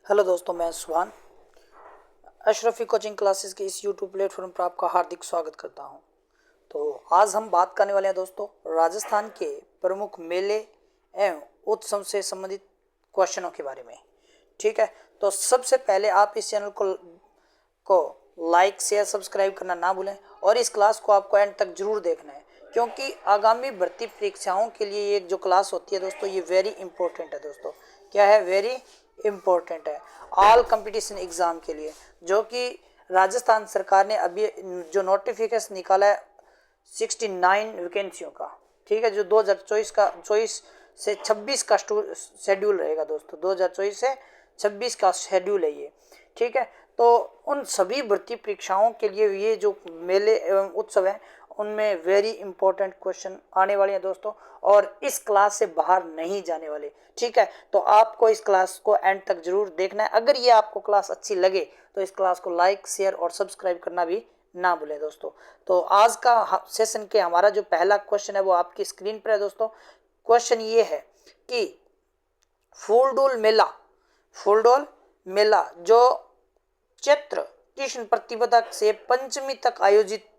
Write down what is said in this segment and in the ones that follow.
Hello दोस्तों, मैं सुभान अशरफी कोचिंग क्लासेस के इस यूट्यूब प्लेटफॉर्म पर आपका हार्दिक स्वागत करता हूं। तो आज हम बात करने वाले हैं दोस्तों राजस्थान के प्रमुख मेले एवं उत्सव से संबंधित क्वेश्चनों के बारे में। ठीक है, तो सबसे पहले आप इस चैनल को लाइक शेयर सब्सक्राइब करना ना भूलें और इस क्लास को आपको एंड तक जरूर देखना है, क्योंकि आगामी भर्ती परीक्षाओं के लिए ये जो क्लास होती है दोस्तों, ये वेरी इंपॉर्टेंट है दोस्तों। क्या है? वेरी इम्पोर्टेंट है ऑल कंपटीशन एग्ज़ाम के लिए, जो कि राजस्थान सरकार ने अभी जो नोटिफिकेशन निकाला है 69 वैकेंसियों का। ठीक है, जो 2024 का 24 से 26 का शेड्यूल रहेगा दोस्तों, 2024 से 26 का शेड्यूल है ये। ठीक है, तो उन सभी भर्ती परीक्षाओं के लिए ये जो मेले एवं उत्सव है उनमें वेरी इंपॉर्टेंट क्वेश्चन आने वाले हैं दोस्तों, और इस क्लास से बाहर नहीं जाने वाले। ठीक है, तो आपको इस क्लास को एंड तक जरूर देखना है। अगर ये आपको क्लास अच्छी लगे तो इस क्लास को लाइक शेयर और सब्सक्राइब करना भी ना भूलें दोस्तों। तो आज का सेशन के हमारा जो पहला क्वेश्चन है वो आपकी स्क्रीन पर है दोस्तों। क्वेश्चन ये है कि फूलडोल मेला जो चैत्र कृष्ण प्रतिपदा से पंचमी तक आयोजित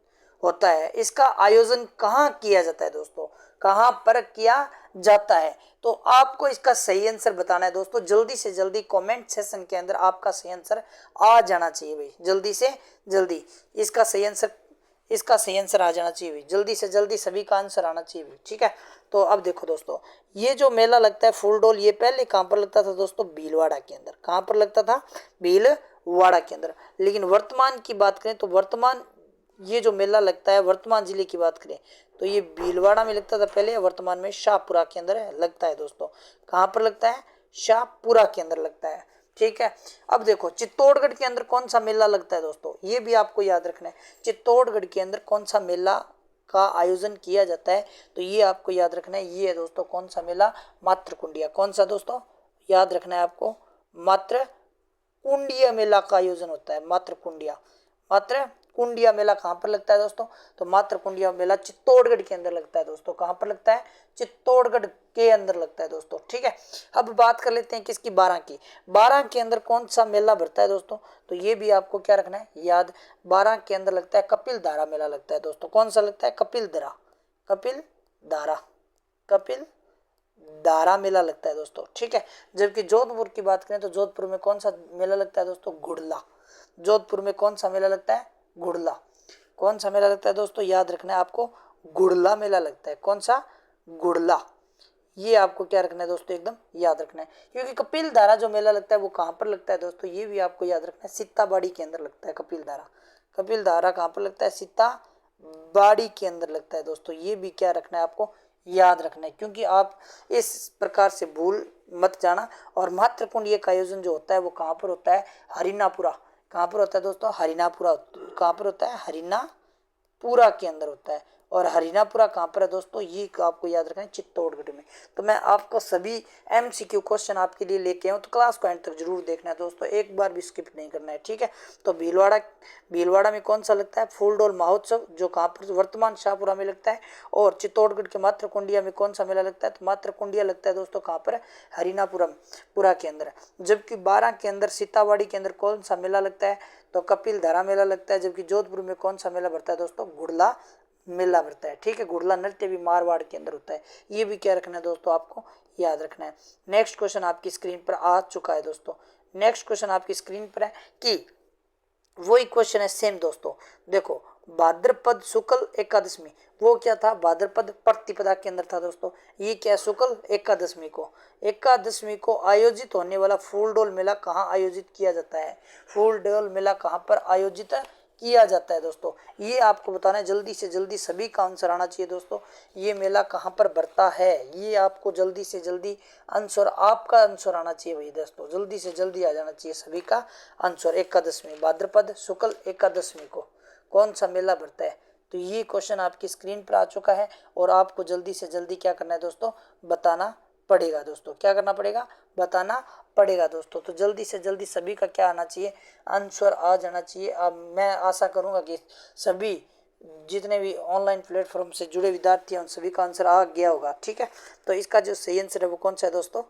होता है, इसका आयोजन कहाँ किया जाता है दोस्तों? कहाँ पर किया जाता है? तो आपको इसका सही आंसर बताना है दोस्तों। जल्दी से जल्दी कमेंट सेशन के अंदर आपका सही आंसर आ जाना चाहिए भाई, जल्दी से जल्दी इसका सही आंसर आ जाना चाहिए भाई, जल्दी से जल्दी सभी का आंसर आना चाहिए भाई। ठीक है, तो अब देखो दोस्तों, ये जो मेला लगता है फूलडोल, ये पहले कहाँ पर लगता था दोस्तों? भीलवाड़ा के अंदर। कहाँ पर लगता था? भीलवाड़ा के अंदर। लेकिन वर्तमान की बात करें तो वर्तमान ये जो मेला लगता है, वर्तमान जिले की बात करें तो ये भीलवाड़ा में लगता था पहले, वर्तमान में शाहपुरा के अंदर लगता है दोस्तों। कहाँ पर लगता है? शाहपुरा के अंदर लगता है। ठीक है, अब देखो चित्तौड़गढ़ के अंदर कौन सा मेला लगता है दोस्तों, ये भी आपको याद रखना है। चित्तौड़गढ़ के अंदर कौन सा मेला का आयोजन किया जाता है, तो ये आपको याद रखना है। ये है दोस्तों कौन सा मेला? मातृकुंडिया। कौन सा दोस्तों? याद रखना है आपको, मातृकुंडिया मेला का आयोजन होता है। मातृकुंडिया मेला कहाँ पर लगता है दोस्तों? तो मातृकुंडिया मेला चित्तौड़गढ़ के अंदर लगता है दोस्तों। कहाँ पर लगता है? चित्तौड़गढ़ के अंदर लगता है दोस्तों। ठीक है, अब बात कर लेते हैं किसकी? बारां की। बारां के अंदर कौन सा मेला भरता है दोस्तों? तो ये भी आपको क्या रखना है याद। बारां के अंदर लगता है कपिल धारा मेला लगता है दोस्तों। कौन सा लगता है? कपिल धारा मेला लगता है दोस्तों। ठीक है, जबकि जोधपुर की बात करें तो जोधपुर में कौन सा मेला लगता है दोस्तों? गुड़ला। जोधपुर में कौन सा मेला लगता है? गुड़ला। कौन सा मेला लगता है दोस्तों? याद रखना है आपको, गुड़ला मेला लगता है। कौन सा? गुड़ला। ये आपको क्या रखना है दोस्तों? एकदम याद रखना है, क्योंकि कपिल धारा जो मेला लगता है वो कहाँ पर लगता है दोस्तों? ये भी आपको याद रखना है, सीताबाड़ी के अंदर लगता है कपिल धारा कहाँ पर लगता है? सीताबाड़ी के अंदर लगता है दोस्तों। ये भी क्या रखना है आपको? याद रखना है, क्योंकि आप इस प्रकार से भूल मत जाना। और मातृकुंड का आयोजन जो होता है वो कहाँ पर होता है? हरिनापुरा। कहाँ पर होता है दोस्तों? हरिनापुरा। कहाँ पर होता है? हरिनापुरा के अंदर होता है। और हरिनापुरा कहाँ पर है दोस्तों? ये आपको याद रखना है, चित्तौड़गढ़ में। तो मैं आपको सभी एमसीक्यू क्वेश्चन आपके लिए लेके आऊँ, तो क्लास को एंड तक जरूर देखना है दोस्तों, एक बार भी स्किप नहीं करना है। ठीक है, तो भीलवाड़ा में कौन सा लगता है? फूलडोल महोत्सव, जो कहाँ पर? वर्तमान शाहपुरा में लगता है। और चित्तौड़गढ़ के मातृकुंडिया में कौन सा मेला लगता है? तो मातृकुंडिया लगता है दोस्तों। कहाँ पर? हरिनापुरा के अंदर। जबकि बारां के अंदर सीताबाड़ी के अंदर कौन सा मेला लगता है? तो कपिल धारा मेला लगता है। जबकि जोधपुर में कौन सा मेला भरता है दोस्तों? गुड़ला मेला भरता है। ठीक है, गुड़ला नृत्य भी मारवाड़ के अंदर होता है। ये भी क्या रखना है दोस्तों? आपको याद रखना है। नेक्स्ट क्वेश्चन आपकी स्क्रीन पर आ चुका है दोस्तों। नेक्स्ट क्वेश्चन आपकी स्क्रीन पर है कि वही क्वेश्चन है सेम दोस्तों। देखो, भाद्रपद शुक्ल एकादशमी, वो क्या था? भाद्रपद प्रतिपदा के अंदर था दोस्तों। ये क्या? शुक्ल एकादशमी को आयोजित होने वाला फूलडोल मेला कहाँ आयोजित किया जाता है? फूलडोल मेला कहाँ पर आयोजित किया जाता है दोस्तों? ये आपको बताना है, जल्दी से जल्दी सभी का आंसर आना चाहिए दोस्तों। ये मेला कहाँ पर बढ़ता है, ये आपको जल्दी से जल्दी आपका आंसर आना चाहिए भाई दोस्तों, जल्दी से जल्दी आ जाना चाहिए सभी का आंसर। एकादशमी, भाद्रपद शुक्ल एकादशमी को कौन सा मेला बढ़ता है? तो ये क्वेश्चन आपकी स्क्रीन पर आ चुका है, और आपको जल्दी से जल्दी क्या करना है दोस्तों? बताना पड़ेगा दोस्तों। क्या करना पड़ेगा? बताना पड़ेगा दोस्तों। तो जल्दी से जल्दी सभी का क्या आना चाहिए? आंसर आ जाना चाहिए। अब मैं आशा करूंगा कि सभी जितने भी ऑनलाइन प्लेटफॉर्म से जुड़े विद्यार्थी हैं उन सभी का आंसर आ गया होगा। ठीक है, तो इसका जो सही आंसर है वो कौन सा है दोस्तों?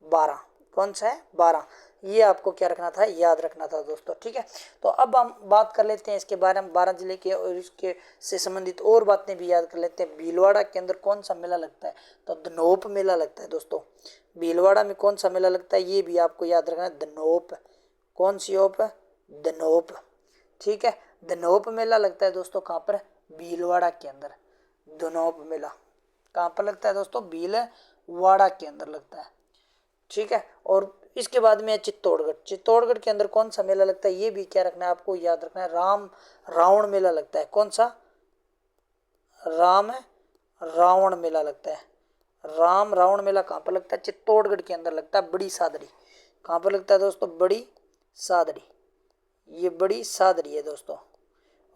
12। कौन सा है 12। ये आपको क्या रखना था, याद रखना था दोस्तों। ठीक है, तो अब हम बात कर लेते हैं इसके बारे में 12 जिले के और इसके से संबंधित और बातें भी याद कर लेते हैं। भीलवाड़ा के अंदर कौन सा मेला लगता है, तो धनोप मेला लगता है दोस्तों। भीलवाड़ा में कौन सा मेला लगता है, ये भी आपको याद रखना है, धनोप। कौन सी ओप, धनोप। ठीक है, धनोप मेला लगता है दोस्तों कहाँ पर, भीलवाड़ा के अंदर। धनोप मेला कहाँ पर लगता है दोस्तों, भीलवाड़ा के अंदर लगता है। ठीक है, और इसके बाद में चित्तौड़गढ़। चित्तौड़गढ़ के अंदर कौन सा मेला लगता है, ये भी क्या रखना है आपको, याद रखना है, राम रावण मेला लगता है। कौन सा, राम रावण मेला लगता है। राम रावण मेला कहाँ पर लगता है, चित्तौड़गढ़ के अंदर लगता है, बड़ी सादड़ी। कहाँ पर लगता है दोस्तों, बड़ी सादड़ी। ये बड़ी सादड़ी है दोस्तों,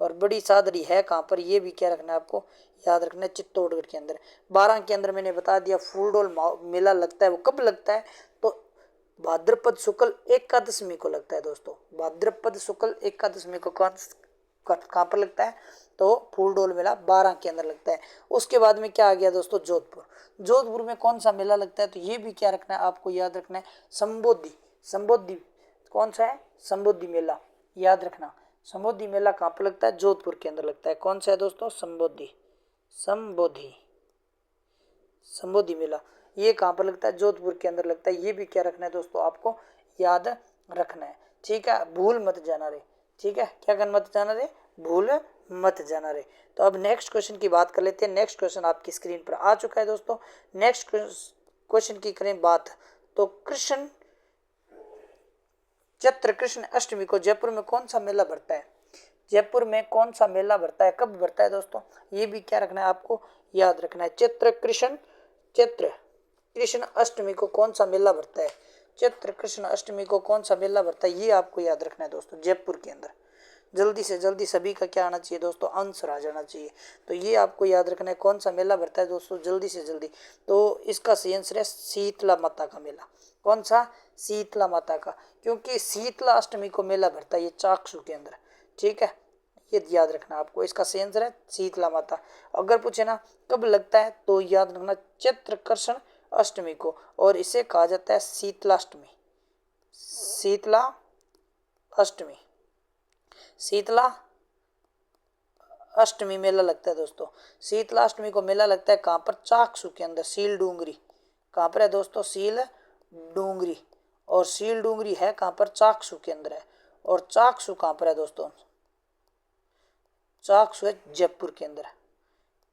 और बड़ी सादड़ी है कहाँ पर, ये भी क्या रखना है आपको, याद रखना है, चित्तौड़गढ़ के अंदर। 12 के अंदर मैंने बता दिया फूलडोल मेला लगता है, वो कब लगता है, तो भाद्रपद शुक्ल एकादशमी को लगता है दोस्तों। भाद्रपद शुक्ल एकादशमी को कहाँ पर लगता है, तो फूलडोल मेला 12 के अंदर लगता है। उसके बाद में क्या आ गया दोस्तों, जोधपुर। जोधपुर में कौन सा मेला लगता है, तो ये भी क्या रखना है आपको, याद रखना है, संबोधि। संबोधि कौन सा है, संबोधि मेला, याद रखना। संबोधि मेला कहाँ पर लगता है, जोधपुर के अंदर लगता है। कौन सा है दोस्तों, संबोधि। संबोधि संबोधि मेला ये कहाँ पर लगता है, जोधपुर के अंदर लगता है। ये भी क्या रखना है दोस्तों, आपको याद रखना है। ठीक है, भूल मत जाना रे। ठीक है, क्या करना मत जाना रे, भूल मत जाना रे। तो अब नेक्स्ट क्वेश्चन की बात कर लेते हैं। नेक्स्ट क्वेश्चन आपकी स्क्रीन पर आ चुका है दोस्तों। नेक्स्ट क्वेश्चन की करें बात, तो कृष्ण चैत्र कृष्ण अष्टमी को जयपुर में कौन सा मेला भरता है। जयपुर में कौन सा मेला भरता है, कब भरता है दोस्तों, ये भी क्या रखना है आपको, याद रखना है। चैत्र कृष्ण अष्टमी को कौन सा मेला भरता है, चैत्र कृष्ण अष्टमी को कौन सा मेला भरता है, ये आपको याद रखना है दोस्तों, जयपुर के अंदर। जल्दी से जल्दी सभी का क्या आना चाहिए दोस्तों, आंसर आ जाना चाहिए। तो ये आपको याद रखना है, कौन सा मेला भरता है दोस्तों, जल्दी से जल्दी। तो इसका सही आंसर है शीतला माता का मेला। कौन सा, शीतला माता का, क्योंकि शीतला अष्टमी को मेला भरता है ये चाकसू के अंदर। ठीक है, ये याद रखना आपको, इसका सही आंसर है शीतला माता। अगर पूछे ना कब लगता है, तो याद रखना चैत्र कृष्ण अष्टमी को, और इसे कहा जाता है शीतलाष्टमी। शीतला अष्टमी, शीतला अष्टमी मेला लगता है दोस्तों। शीतला अष्टमी को मेला लगता है कहाँ पर, चाकसू के अंदर, सील डूंगरी। कहाँ पर है दोस्तों, सील डूंगरी। और सील डूंगरी है कहाँ पर, चाकसू के अंदर है। और चाकसू कहाँ पर है दोस्तों, चाकसू है जयपुर के अंदर।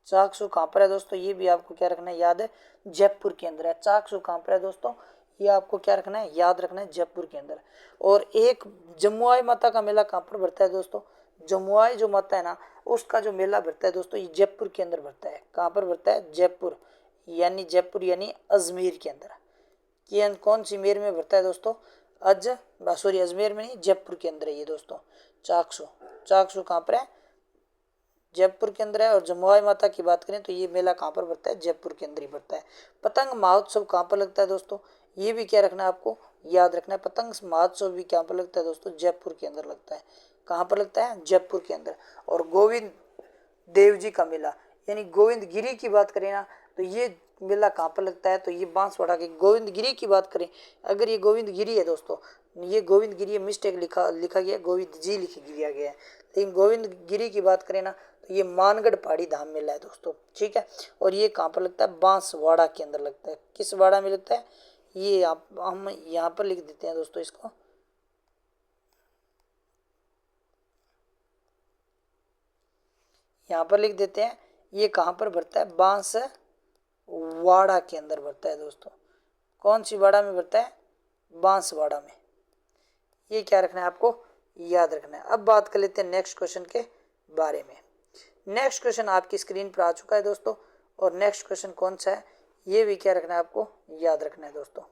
चाकसू कहाँ पर है दोस्तों, ये भी आपको क्या रखना है, याद है, जयपुर के अंदर है। चाकसू कहाँ पर है दोस्तों, ये आपको क्या रखना है, याद रखना है, जयपुर के अंदर। और एक जमुआई माता का मेला कहाँ पर भरता है दोस्तों, जमुआई जो माता है ना, उसका जो मेला भरता है दोस्तों, ये जयपुर के अंदर भरता है। कहाँ पर भरता है, जयपुर यानी अजमेर के अंदर। ये कौन सी मेर में भरता है दोस्तों, अजमेर में नहीं, जयपुर के अंदर है ये दोस्तों। चाकसू कहाँ पर है, जयपुर के अंदर है। और जमुआई माता की बात करें तो ये मेला कहाँ पर भरता है, जयपुर के अंदर ही भरता है। पतंग महोत्सव कहाँ पर लगता है दोस्तों, ये भी क्या रखना है आपको, याद रखना है। पतंग महोत्सव भी कहाँ पर लगता है दोस्तों, जयपुर के अंदर लगता है। कहाँ पर लगता है, जयपुर के अंदर। और गोविंद देव जी का मेला यानी गोविंद गिरी की बात करें ना, तो ये मेला कहाँ पर लगता है, तो ये बांसवाड़ा के गोविंद गिरी की बात करें, अगर ये गोविंद गिरी है दोस्तों, ये गोविंद गिरी मिस्टेक लिखा गया, गोविंद जी लिख दिया गया है। लेकिन गोविंद गिरी की बात करें ना, तो ये मानगढ़ पहाड़ी धाम मेला है दोस्तों। ठीक है, और ये कहाँ पर लगता है, बांसवाड़ा के अंदर लगता है। किस वाड़ा में लगता है, ये हम यहाँ पर लिख देते हैं दोस्तों, इसको यहाँ पर लिख देते हैं। ये कहाँ पर भरता है, बांसवाड़ा के अंदर भरता है दोस्तों। कौन सी वाड़ा में भरता है, बांसवाड़ा में। ये क्या रखना है आपको, याद रखना है। अब बात कर लेते हैं नेक्स्ट क्वेश्चन के बारे में। नेक्स्ट क्वेश्चन आपकी स्क्रीन पर आ चुका है दोस्तों, और नेक्स्ट क्वेश्चन कौन सा है, ये भी क्या रखना है आपको, याद रखना है दोस्तों।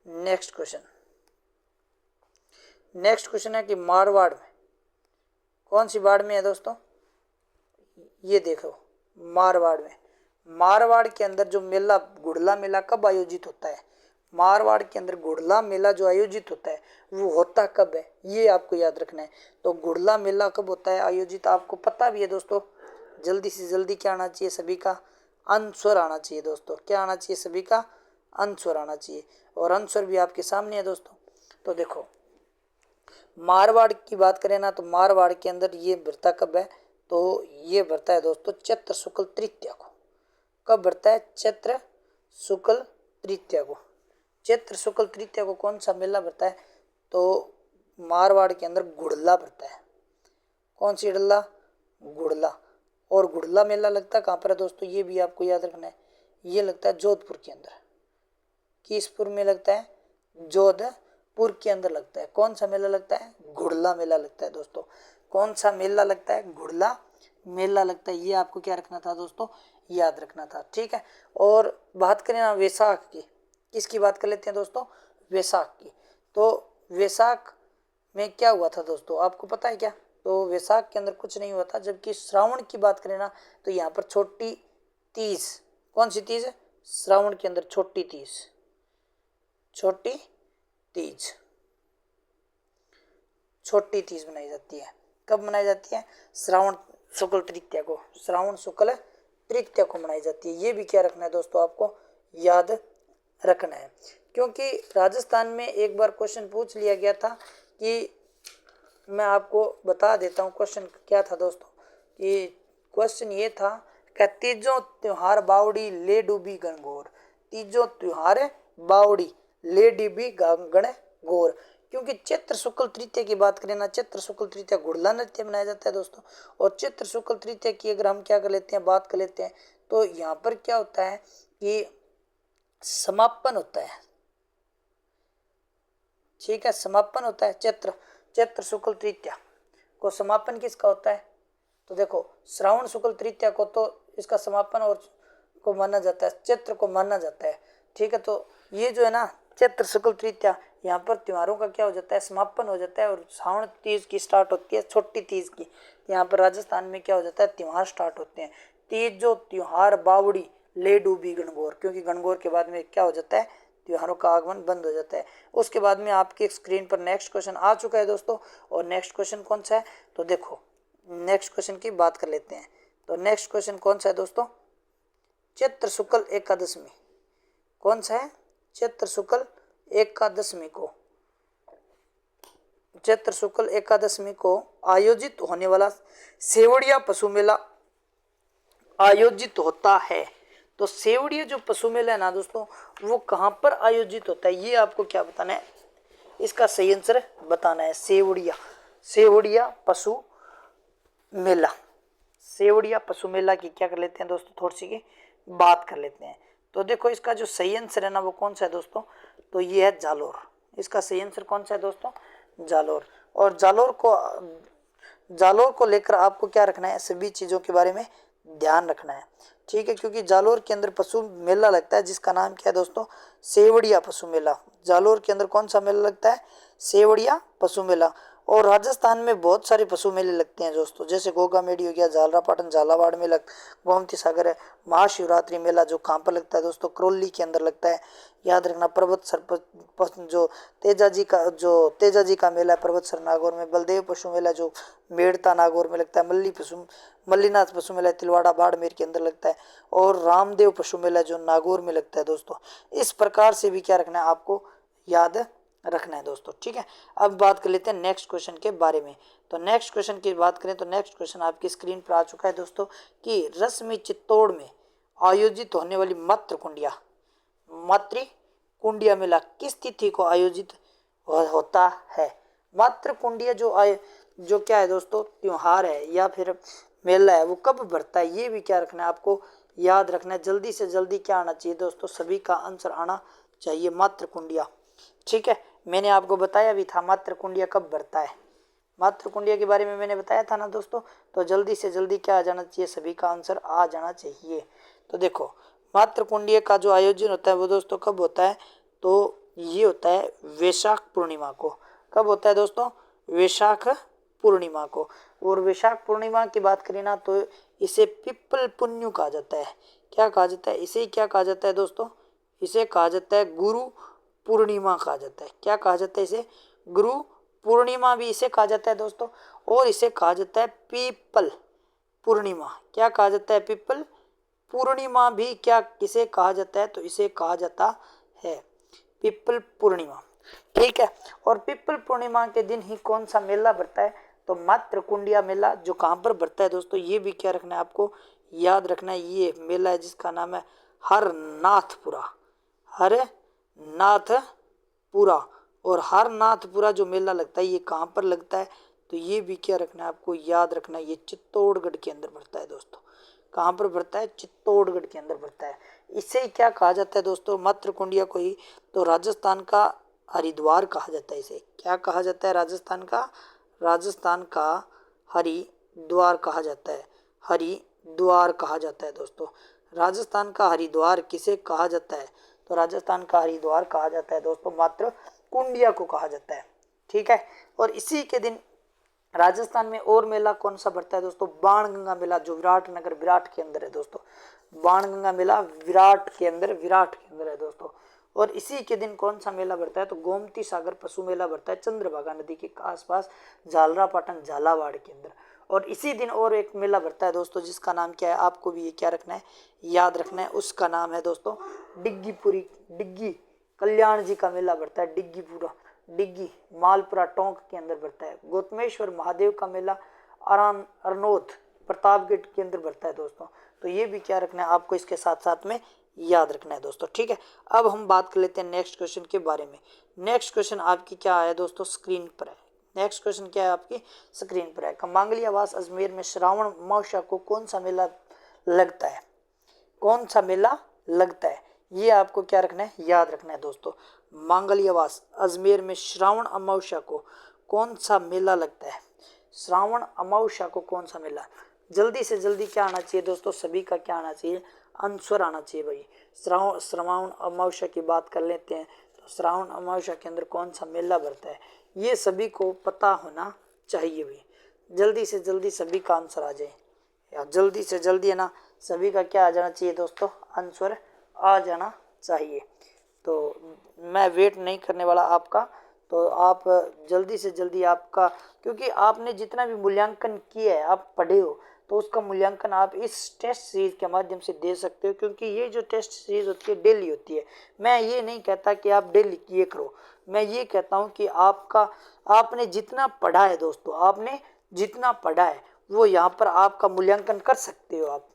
नेक्स्ट क्वेश्चन है कि मारवाड़ में, कौन सी वाड़ में है दोस्तों, ये देखो मारवाड़ के अंदर जो मेला, गुड़ला मेला कब आयोजित होता है, मारवाड़ के अंदर गुड़ला मेला जो आयोजित होता है वो होता कब है, ये आपको याद रखना है। तो गुड़ला मेला कब होता है आयोजित, आपको पता भी है दोस्तों। जल्दी से जल्दी क्या आना चाहिए, सभी का आंसर आना चाहिए दोस्तों। क्या आना चाहिए, सभी का आंसर आना चाहिए, और आंसर भी आपके सामने है दोस्तों। तो देखो मारवाड़ की बात करें ना, तो मारवाड़ के अंदर ये भरता कब है, तो ये भरता है दोस्तों चैत्र शुक्ल तृतीया को। कब भरता है? चैत्र शुक्ल तृतीया को। चैत्र शुक्ल तृतीया को कौन सा मेला भरता है? तो मारवाड़ के अंदर गुड़ला भरता है। कौन सी डल्ला? गुड़ला। और गुड़ला मेला लगता है कहाँ पर है दोस्तों? ये भी आपको याद रखना है, ये लगता है जोधपुर के अंदर। किसपुर में लगता है? जोधपुर के अंदर लगता है। कौन सा मेला लगता है? गुड़ला मेला लगता है दोस्तों। कौन सा मेला लगता है? गुड़ला मेला लगता है। ये आपको क्या रखना था दोस्तों? याद रखना था, ठीक है। और बात करें ना वैशाख की, किसकी बात कर लेते हैं दोस्तों? वैशाख की। तो वैशाख में क्या हुआ था दोस्तों, आपको पता है क्या? तो वैशाख के अंदर कुछ नहीं हुआ था। जबकि श्रावण की बात करें ना, तो यहाँ पर छोटी तीज। कौन सी तीज है? श्रावण के अंदर छोटी तीज। छोटी तीज, छोटी तीज मनाई जाती है। कब मनाई जाती है? श्रावण शुक्ल तृतीया को। श्रावण शुक्ल तृतीया को मनाई जाती है। ये भी क्या रखना है दोस्तों? आपको याद रखना है, क्योंकि राजस्थान में एक बार क्वेश्चन पूछ लिया गया था कि, मैं आपको बता देता हूँ क्वेश्चन क्या था दोस्तों, कि क्वेश्चन ये था कि तीजों त्योहार बावड़ी ले डूबी गणगौर। तीजों त्योहार बावड़ी ले डूबी गणगौर। क्योंकि चैत्र शुक्ल तृतीया की बात करें ना, चैत्र शुक्ल तृतीया गुड़ला नृत्य मनाया जाता है दोस्तों। और चैत्र शुक्ल तृतीया की अगर हम क्या कर लेते हैं, बात कर लेते हैं, तो यहाँ पर क्या होता है कि समापन होता है, ठीक है, समापन होता है। चैत्र शुक्ल तृतीया को समापन किसका होता है? तो देखो श्रावण शुक्ल तृतीया को तो इसका समापन और को माना जाता है, चैत्र को माना जाता है, ठीक है। तो ये जो है ना चैत्र शुक्ल तृतीया, यहाँ पर त्योहारों का क्या हो जाता है? समापन हो जाता है। और श्रावण तीज की स्टार्ट होती है, छोटी तीज की। यहाँ पर राजस्थान में क्या हो जाता है? त्योहार स्टार्ट होते हैं। तीज जो त्योहार बावड़ी ले डूबी गणगौर, क्योंकि गणगौर के बाद में क्या हो जाता है? त्योहारों का आगमन बंद हो जाता है। उसके बाद में आपकी स्क्रीन पर नेक्स्ट क्वेश्चन आ चुका है दोस्तों। और नेक्स्ट क्वेश्चन कौन सा है? तो देखो नेक्स्ट क्वेश्चन की बात कर लेते हैं। तो नेक्स्ट क्वेश्चन कौन सा है दोस्तों? चैत्र शुक्ल एकादशमी। कौन सा है? चैत्र शुक्ल एकादशमी को, चैत्र शुक्ल एकादशमी को आयोजित होने वाला सेवड़िया पशु मेला आयोजित होता है। तो सेवड़िया जो पशु मेला है ना दोस्तों, वो कहाँ पर आयोजित होता है, ये आपको क्या बताना है? इसका सही आंसर बताना है। सेवड़िया पशु मेला। सेवड़िया पशु मेला की क्या कर लेते हैं दोस्तों, थोड़ी सी की बात कर लेते हैं। तो देखो इसका जो सही आंसर है ना, वो कौन सा है दोस्तों? तो ये है जालोर। इसका सही आंसर कौन सा है दोस्तों? जालोर। और जालोर को लेकर आपको क्या रखना है? सभी चीज़ों के बारे में ध्यान रखना है, ठीक है। क्योंकि जालोर के अंदर पशु मेला लगता है, जिसका नाम क्या है दोस्तों? सेवड़िया पशु मेला। जालोर के अंदर कौन सा मेला लगता है? सेवड़िया पशु मेला। और राजस्थान में बहुत सारे पशु मेले लगते हैं दोस्तों, जैसे गोगा मेडी हो गया, झालरापाटन झालावाड़ में गोमती सागर है। महाशिवरात्रि मेला जो कहाँ पर लगता है दोस्तों? करौली के अंदर लगता है। याद रखना पर्वतसर जो तेजा जी का मेला है पर्वतसर नागौर में। बलदेव पशु मेला जो मेड़ता नागौर में लगता है। मल्लीनाथ पशु मेला तिलवाड़ा बाड़मेर के अंदर लगता है। और रामदेव पशु मेला जो नागौर में लगता है दोस्तों। इस प्रकार से भी क्या रखना है? आपको याद रखना है दोस्तों, ठीक है। अब बात कर लेते हैं नेक्स्ट क्वेश्चन के बारे में। तो नेक्स्ट क्वेश्चन की बात करें तो नेक्स्ट क्वेश्चन आपकी स्क्रीन पर आ चुका है दोस्तों, कि रश्मि चित्तौड़ में आयोजित होने वाली मातृ कुंडिया मेला किस तिथि को आयोजित होता है? मातृ कुंडिया जो क्या है दोस्तों? त्योहार है या फिर मेला है, वो कब बढ़ता है? ये भी क्या रखना है? आपको याद रखना है। जल्दी से जल्दी क्या आना चाहिए दोस्तों? सभी का आंसर आना चाहिए मातृ कुंडिया, ठीक है। मैंने आपको बताया भी था मातृ कुंडिया कब बढ़ता है। मातृ कुंडिया के बारे में मैंने बताया था ना दोस्तों। तो जल्दी से जल्दी क्या आ जाना चाहिए? सभी का आंसर आ जाना चाहिए। तो देखो मातृ कुंडिया का जो आयोजन होता है वो दोस्तों कब होता है? तो ये होता है वैशाख पूर्णिमा को। कब होता है दोस्तों? वैशाख पूर्णिमा को। और वैशाख पूर्णिमा की बात करें ना, तो इसे पिप्पल पुन्यु कहा जाता है। क्या कहा जाता है इसे? क्या कहा जाता है दोस्तों? इसे कहा जाता है गुरु पूर्णिमा कहा जाता है। क्या कहा जाता है इसे? गुरु पूर्णिमा भी इसे कहा जाता है दोस्तों। और इसे कहा जाता है पीपल पूर्णिमा। क्या कहा जाता है? पीपल पूर्णिमा भी क्या किसे कहा जाता है? तो इसे कहा जाता है पिपल पूर्णिमा, ठीक है। और पिपल पूर्णिमा के दिन ही कौन सा मेला बढ़ता है, तो मात्र कुंडिया मेला, जो कहाँ पर बढ़ता है दोस्तों, ये भी क्या रखना है आपको, याद रखना है। ये मेला है जिसका नाम है हरनाथपुरा, हरनाथपुरा। और हरनाथपुरा जो मेला लगता है ये कहाँ पर लगता है, तो ये भी क्या रखना है आपको, याद रखना है। ये चित्तौड़गढ़ के अंदर बढ़ता है दोस्तों। कहाँ पर बढ़ता है, चित्तौड़गढ़ के अंदर बढ़ता है। इसे क्या कहा जाता है दोस्तों, मात्र कुंडिया को ही तो राजस्थान का हरिद्वार कहा जाता है। इसे क्या कहा जाता है, राजस्थान का हरिद्वार कहा जाता है, हरिद्वार कहा जाता है दोस्तों। राजस्थान का हरिद्वार किसे कहा जाता है, तो राजस्थान का हरिद्वार कहा जाता है दोस्तों, मात्र कुंडिया को कहा जाता है, ठीक है। और इसी के दिन राजस्थान में और मेला कौन सा बढ़ता है दोस्तों, बाणगंगा मेला, जो विराट के अंदर है दोस्तों। बाणगंगा मेला विराट के अंदर है दोस्तों। और इसी के दिन कौन सा मेला बढ़ता है, तो गोमती सागर पशु मेला बढ़ता है चंद्रभागा नदी के आसपास, झालरापाटन झालावाड़ के अंदर। और इसी दिन और एक मेला बढ़ता है दोस्तों, जिसका नाम क्या है, आपको भी ये क्या रखना है, याद रखना है। उसका नाम है दोस्तों डिग्गी कल्याण जी का मेला बढ़ता है, डिग्गी मालपुरा टोंक के अंदर बढ़ता है। गौतमेश्वर महादेव का मेला अरनोद प्रतापगढ़ के अंदर बढ़ता है दोस्तों। तो ये भी क्या रखना है आपको, इसके साथ साथ में याद रखना है दोस्तों, ठीक है। अब हम बात कर लेते हैं नेक्स्ट क्वेश्चन के बारे में। नेक्स्ट क्वेश्चन आपकी क्या है दोस्तों, स्क्रीन पर है। नेक्स्ट क्वेश्चन क्या है आपकी, स्क्रीन पर है। कमांगली आवास अजमेर में श्रावण अमावस्या को कौन सा मेला लगता है, कौन सा मेला लगता है, ये आपको क्या रखना है, याद रखना है दोस्तों। मांगलियावास अजमेर में श्रावण अमावस्या को कौन सा मेला लगता है, श्रावण अमावस्या को कौन सा मेला। जल्दी से जल्दी क्या आना चाहिए दोस्तों, सभी का क्या आना चाहिए, आंसर आना चाहिए भाई। श्रावण अमावस्या की बात कर लेते हैं, तो श्रावण अमावस्या के अंदर कौन सा मेला बढ़ता है, ये सभी को पता होना चाहिए भाई। जल्दी से जल्दी सभी का आंसर आ जाए, या जल्दी से जल्दी है ना, सभी का क्या आ जाना चाहिए दोस्तों, आंसर आ जाना चाहिए। तो मैं वेट नहीं करने वाला आपका, तो आप जल्दी से जल्दी आपका, क्योंकि आपने जितना भी मूल्यांकन किया है, आप पढ़े हो, तो उसका मूल्यांकन आप इस टेस्ट सीरीज के माध्यम से दे सकते हो। क्योंकि ये जो टेस्ट सीरीज होती है डेली होती है। मैं ये नहीं कहता कि आप डेली किए करो, मैं ये कहता हूँ कि आपने जितना पढ़ा है दोस्तों, आपने जितना पढ़ा है वो यहाँ पर आपका मूल्यांकन कर सकते हो। आप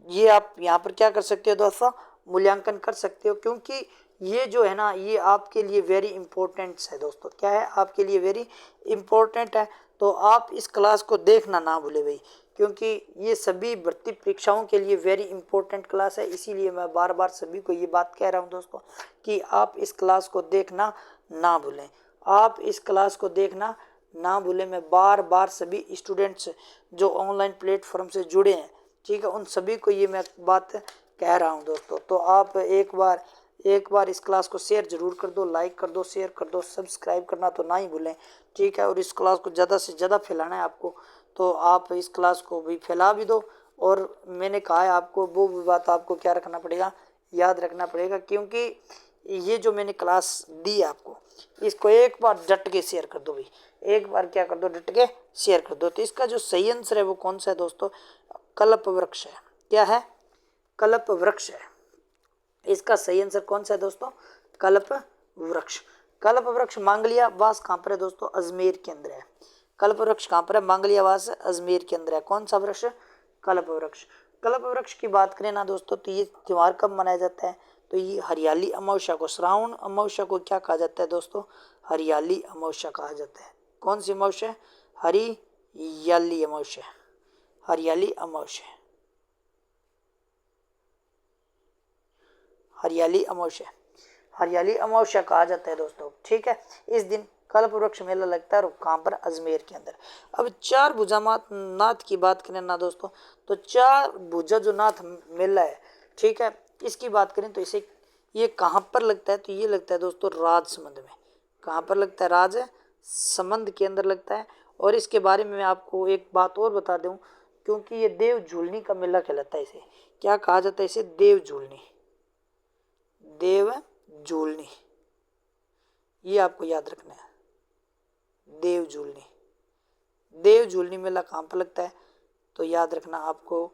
यहाँ पर क्या कर सकते हो दोस्तों, मूल्यांकन कर सकते हो। क्योंकि ये जो है ना, ये आपके लिए वेरी इंपॉर्टेंट है दोस्तों। क्या है, आपके लिए वेरी इंपॉर्टेंट है। तो आप इस क्लास को देखना ना भूले भाई, क्योंकि ये सभी भर्ती परीक्षाओं के लिए वेरी इंपॉर्टेंट क्लास है। इसीलिए मैं बार बार सभी को ये बात कह रहा हूँ दोस्तों, कि आप इस क्लास को देखना ना भूलें, आप इस क्लास को देखना ना भूलें। मैं बार बार सभी स्टूडेंट्स जो ऑनलाइन प्लेटफॉर्म से जुड़े हैं, ठीक है, उन सभी को ये मैं बात कह रहा हूँ दोस्तों। तो आप एक बार इस क्लास को शेयर जरूर कर दो, लाइक कर दो, शेयर कर दो, सब्सक्राइब करना तो ना ही भूलें, ठीक है। और इस क्लास को ज़्यादा से ज़्यादा फैलाना है आपको, तो आप इस क्लास को भी फैला भी दो। और मैंने कहा है आपको, वो भी बात आपको क्या रखना पड़ेगा, याद रखना पड़ेगा। क्योंकि ये जो मैंने क्लास दी आपको, इसको एक बार डट के शेयर कर दो भाई, एक बार क्या कर दो, डट के शेयर कर दो। तो इसका जो सही आंसर है वो कौन सा है दोस्तों, कल्प वृक्ष है। क्या है, कल्प वृक्ष है। इसका सही आंसर कौन सा है दोस्तों, कल्प वृक्ष। कल्प वृक्ष मांगलियावास कहाँ पर है दोस्तों, अजमेर के अंदर है। कल्प वृक्ष कहाँ पर है, मांगलियावास अजमेर के अंदर है। कौन सा वृक्ष, कल्प वृक्ष। कल्प वृक्ष की बात करें ना दोस्तों, तो ये त्योहार कब मनाया जाता है, तो ये हरियाली अमावस्या को, श्रावण अमावस्या को क्या कहा जाता है दोस्तों, हरियाली अमावस्या कहा जाता है। कौन सी अमावस्या, हरियाली अमावस्या, हरियाली अमावस्या, हरियाली अमावस्या, हरियाली अमावस्या कहा जाता है दोस्तों, ठीक है। इस दिन कल्प वृक्ष मेला लगता है, और कहाँ पर, अजमेर के अंदर। अब चार भुजा नाथ की बात करें ना दोस्तों, तो चार भुजा जो नाथ मेला है, ठीक है, इसकी बात करें तो इसे ये कहाँ पर लगता है, तो ये लगता है दोस्तों राजसमंद में। कहाँ पर लगता है, राजसमंद के अंदर लगता है। और इसके बारे में मैं आपको एक बात और बता दूं, क्योंकि ये देव झूलनी का मेला कहलाता है। इसे क्या कहा जाता है, इसे देव झूलनी, देव झूलनी, ये आपको याद रखना है, देव झूलनी। देव झूलनी मेला कहाँ पर लगता है, तो याद रखना आपको